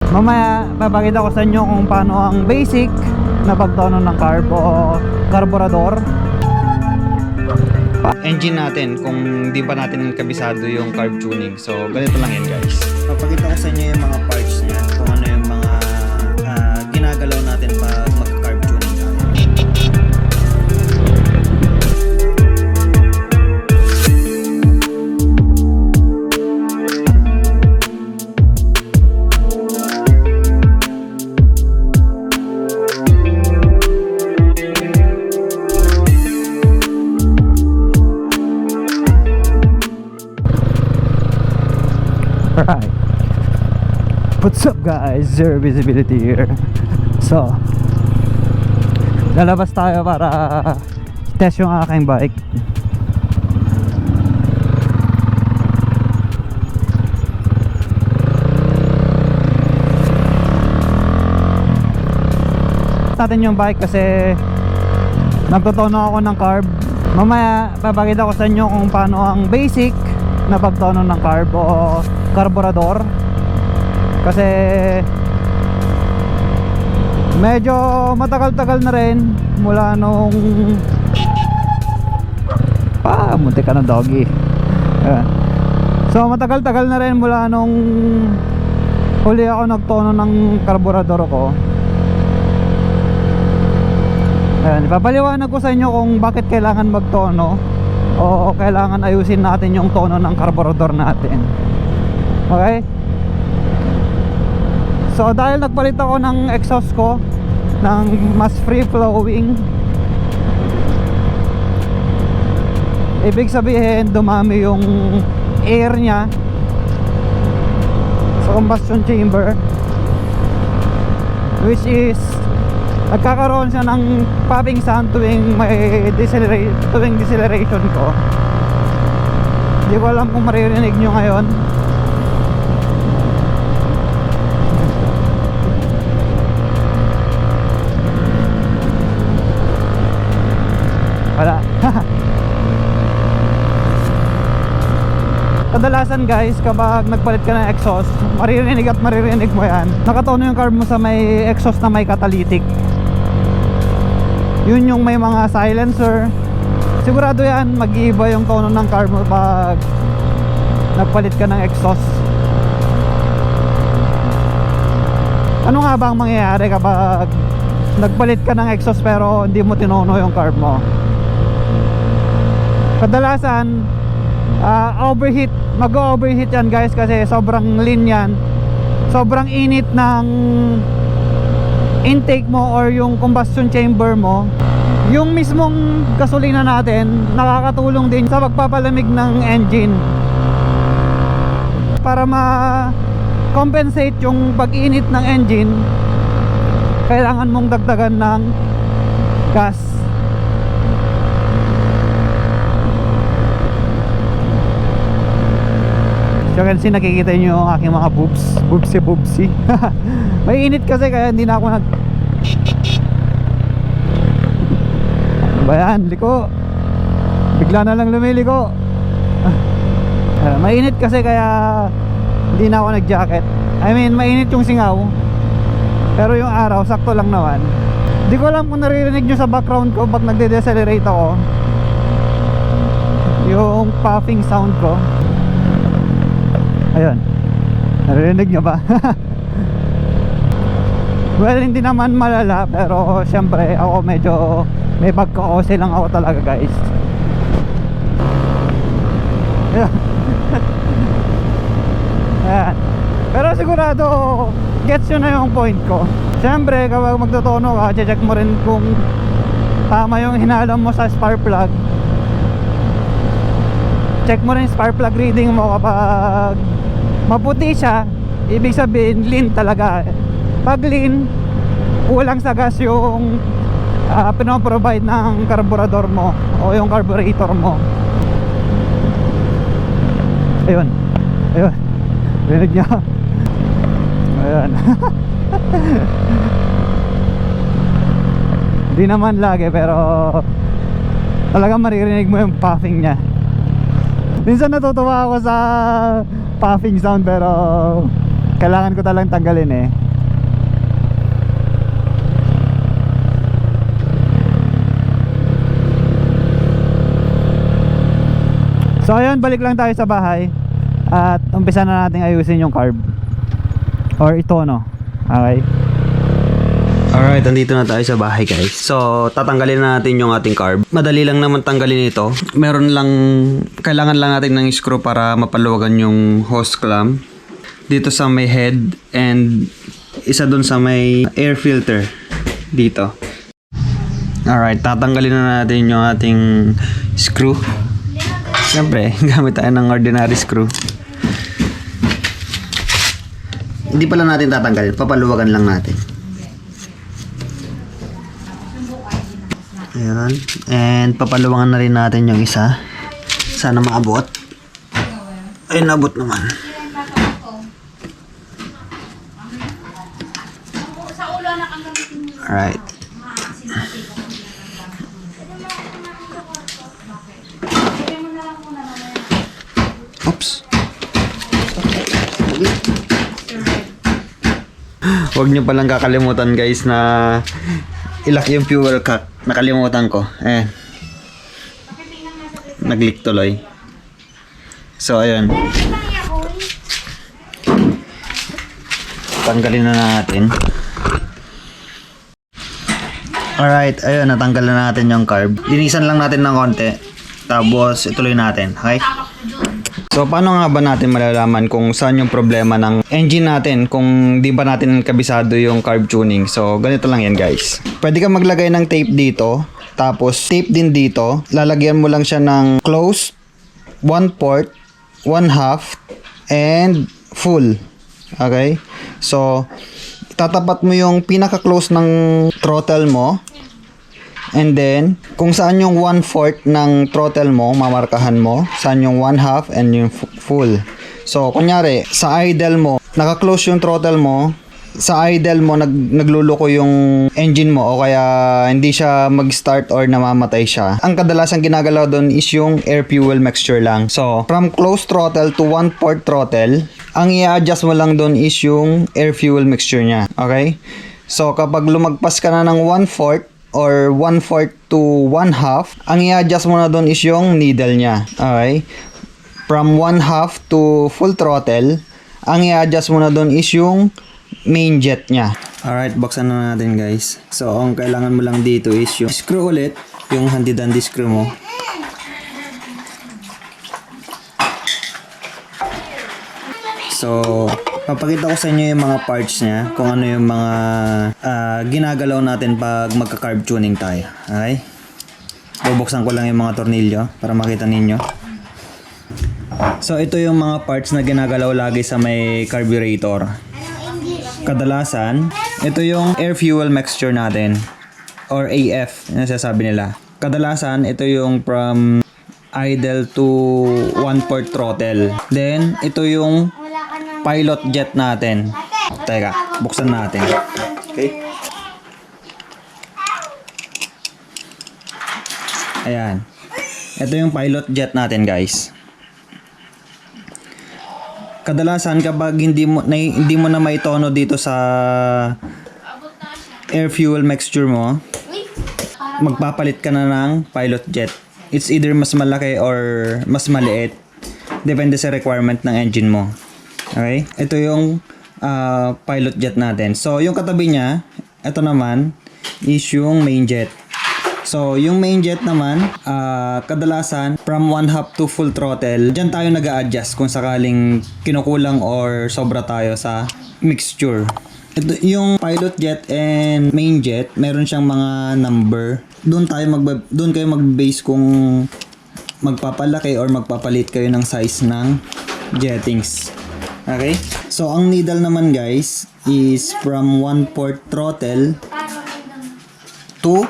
Mamaya papakita ko sa inyo kung paano ang basic na pagtono ng carb o carburador. Engine natin kung di pa natin kabisado yung carb tuning. So ganito lang yan guys. Papakita ko sa inyo yung mga parts niya, kung ano yung mga ginagalaw natin pag mag-carb tuning natin. Alright, what's up guys, ZeroVisibility here. So lalabas tayo para test yung aking bike. Natin yung bike kasi nagtotono ako ng carb. Mamaya papakita ko sa inyo kung paano ang basic na pagtono ng carb o carburador, kasi medyo matagal-tagal na rin mula nung muntik ka ng doggy. So matagal-tagal na rin mula nung huli ako nagtono ng carburador ko. Ipapaliwanag ko sa inyo kung bakit kailangan magtono o kailangan ayusin natin yung tono ng carburador natin. Okay? So dahil nagpalit ako ng exhaust ko ng mas free flowing, ibig sabihin dumami yung air nya sa combustion chamber, which is nagkakaroon siya ng popping sound tuwing may deceleration ko. Hindi ko alam kung maririnig nyo ngayon. Wala. Kadalasan guys, kapag nagpalit ka ng exhaust, maririnig at maririnig mo yan, nakatono yung carb mo sa may exhaust na may catalytic. Yun yung may mga silencer. Sigurado yan, mag-iiba yung tono ng carb mo pag nagpalit ka ng exhaust. Ano nga ba ang mangyayari kapag nagpalit ka ng exhaust pero hindi mo tinono yung carb mo? Kadalasan overheat, mag-overheat yan guys, kasi sobrang lean yan, sobrang init ng intake mo or yung combustion chamber mo. Yung mismong gasolina natin nakakatulong din sa pagpapalamig ng engine para ma-compensate yung pag-init ng engine. Kailangan mong dagdagan ng gas. So kasi nakikita nyo yung aking mga boobsy. May init kasi kaya hindi na ako ano ba yan, liko. Bigla na lang lumiliko. Mainit kasi kaya hindi na ako nag-jacket. I mean, mainit yung singaw, pero yung araw sakto lang naman. Hindi ko alam kung naririnig nyo sa background ko pag nagde-decelerate ako, yung puffing sound ko. Ayun, naririnig nyo ba? Well, hindi naman malala, pero syempre ako medyo may pagka-ose lang ako talaga guys. Ayan. Pero sigurado gets yun na yung point ko. Syempre kapag magtotono ka, check mo rin kung tama yung hinalom mo sa spark plug. Check mo rin spark plug reading mo. Kapag maputi siya, ibig sabihin lean talaga. Pag lean, kulang sa gas yung pinoprovide ng carburador mo o yung carburetor mo. Ayun, ayun, rinig niya. Ayun. Hindi naman lagi, pero talagang maririnig mo yung puffing niya. Minsan natutuwa ako sa puffing sound, pero Kailangan ko talang tanggalin eh. So ayun, balik lang tayo sa bahay at umpisa na natin ayusin yung carb or itono. Okay. Alright, andito na tayo sa bahay guys. So, tatanggalin na natin yung ating carb. Madali lang naman tanggalin ito. Meron lang, kailangan lang natin ng screw para mapaluwagan yung hose clamp. Dito sa may head and isa dun sa may air filter. Dito. Alright, tatanggalin na natin yung ating screw. Siyempre, gamit tayo ng ordinary screw. Hindi pala natin tatanggalin, papaluwagan lang natin. Ayan. And papaluwangan na rin natin yung isa. Sana maabot. Ay, naabot naman. Alright. Oops. Huwag niyo palang kakalimutan guys na ilak yung fuel cap. Nakalimutan ko. Nag-leak tuloy. So, ayun. Tanggalin na natin. Alright, ayun. Natanggal na natin yung carb. Linisan lang natin ng konti. Tapos, ituloy natin. Okay? So, paano nga ba natin malalaman kung saan yung problema ng engine natin kung di ba natin kabisado yung carb tuning? So, ganito lang yan guys. Pwede ka maglagay ng tape dito, tapos tape din dito. Lalagyan mo lang siya ng closed, 1 port, 1 half, and full. Okay? So, tatapat mo yung pinaka-close ng throttle mo. And then, kung saan yung 1/4 ng throttle mo, mamarkahan mo. Saan yung 1 half and yung full. So, kunyari, sa idle mo, naka-close yung throttle mo. Sa idle mo, nagluluko yung engine mo o kaya hindi siya mag-start or namamatay siya. Ang kadalasan ginagalaw doon is yung air-fuel mixture lang. So, from close throttle to 1/4 throttle, ang i-adjust mo lang doon is yung air-fuel mixture niya. Okay? So, kapag lumagpas ka na ng 1/4, or 1/4 to 1 half, ang i-adjust mo na doon is yung needle niya. Okay? From 1 half to full throttle, ang i-adjust mo na doon is yung main jet niya. Alright, buksan na natin guys. So, ang kailangan mo lang dito is yung screw ulit, yung handy-dandy screw mo. So, papakita ko sa inyo yung mga parts niya, kung ano yung mga ginagalaw natin pag magka-carb tuning tayo. Okay? Bubuksan ko lang yung mga tornilyo para makita ninyo. So, ito yung mga parts na ginagalaw lagi sa may carburetor. Kadalasan, ito yung air fuel mixture natin or AF, yung sasabi nila. Kadalasan, ito yung from idle to 1/4 throttle. Then, ito yung pilot jet natin. Teka, buksan natin. Okay. Ayan. Ito yung pilot jet natin, guys. Kadalasan kapag hindi mo na may tono dito sa air fuel mixture mo, magpapalit ka na ng pilot jet. It's either mas malaki or mas maliit. Depende sa requirement ng engine mo. Okay? Ito yung pilot jet natin. So, yung katabi niya, ito naman is yung main jet. So, yung main jet naman, kadalasan from 1 half to full throttle, dyan tayo nag-a-adjust kung sakaling kinukulang or sobra tayo sa mixture. Ito, yung pilot jet and main jet, meron siyang mga number. Doon kayo mag-base kung magpapalaki or magpapalit kayo ng size ng jettings. Okay? So, ang needle naman guys is from 1/4 throttle to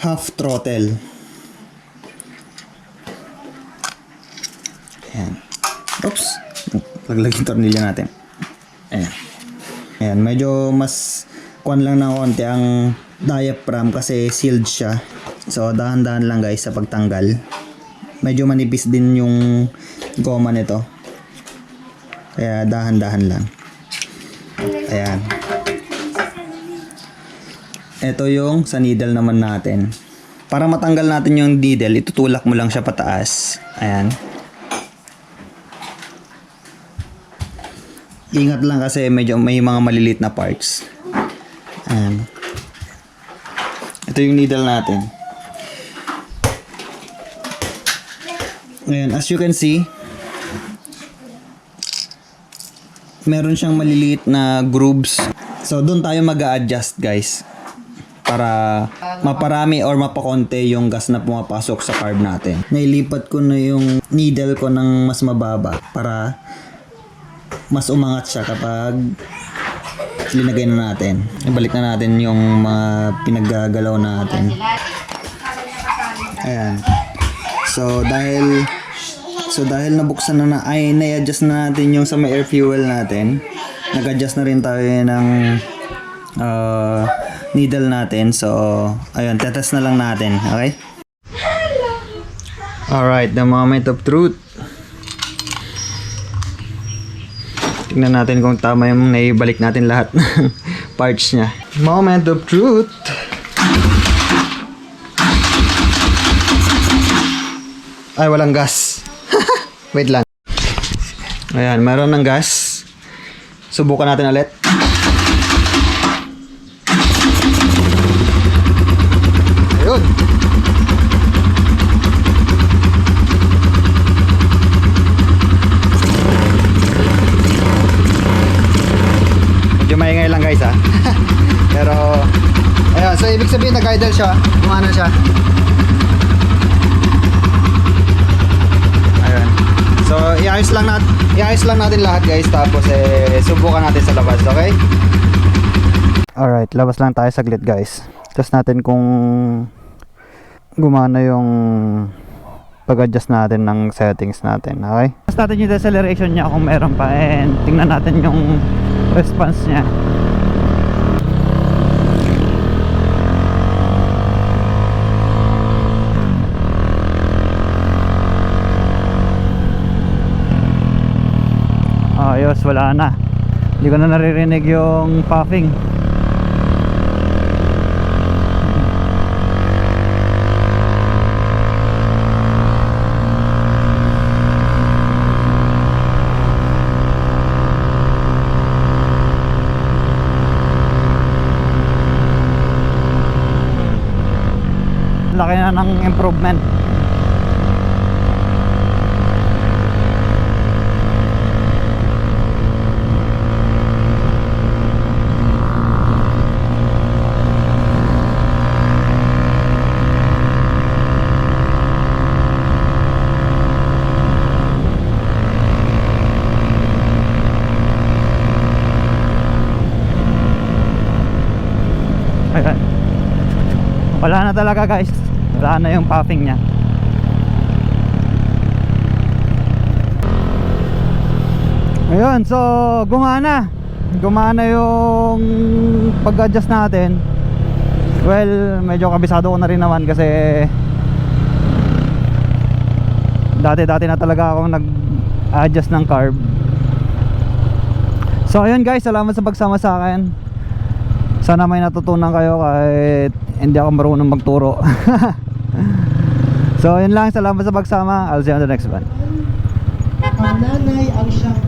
half throttle. Ayan. Oops. Laglaging tornilyo natin. Ayan. Ayan. Medyo mas kuwan lang ng konti ang diaphragm kasi sealed siya. So, dahan-dahan lang guys sa pagtanggal. Medyo manipis din yung goma nito. Kaya dahan-dahan lang. Ayan. Ito yung sa needle naman natin. Para matanggal natin yung needle, itutulak mo lang siya pataas. Ayan. Ingat lang kasi medyo may mga maliliit na parts. Ayan. Ito yung needle natin. Ayan, as you can see, meron siyang maliliit na grooves. So, doon tayo mag-a-adjust, guys. Para maparami or mapakonte yung gas na pumapasok sa carb natin. Nailipat ko na yung needle ko ng mas mababa para mas umangat siya kapag linagay na natin. Ibalik na natin yung mga pinaggagalaw natin. Ayan. So dahil nabuksan na-adjust na natin yung sa may air fuel natin. Nag-adjust na rin tayo ng needle natin. So ayun, tetest na lang natin, okay? Alright, the moment of truth. Tingnan natin kung tama yung naibalik natin lahat ng parts niya. Moment of truth. Ay, walang gas. Wait lang. Ayan, meron ng gas. Subukan natin ulit. Ayun. Medyo maingay lang guys ha. Pero ayun, so ibig sabihin nag-idle siya. Gumana siya. Ayun. So iayos lang natin lahat guys. Tapos subukan natin sa labas, okay? Alright, labas lang tayo saglit guys. Test natin kung gumana yung pag-adjust natin ng settings natin, okay? Test natin yung deceleration niya kung meron pa, and tingnan natin yung response niya. Ayos, wala na. Hindi ko na naririnig yung puffing. Laki na ng improvement. Ayan. Wala na talaga guys. Wala na yung puffing niya. Ayun, so gumana yung pag-adjust natin. Well, medyo kabisado ko na rin naman kasi dati na talaga akong nag-adjust ng carb. So ayun guys, salamat sa pagsama sa akin. Sana may natutunan kayo kahit hindi ako marunong magturo. So yun lang, salamat sa pagsama. I'll see you on the next one. Ang nanay ang siyang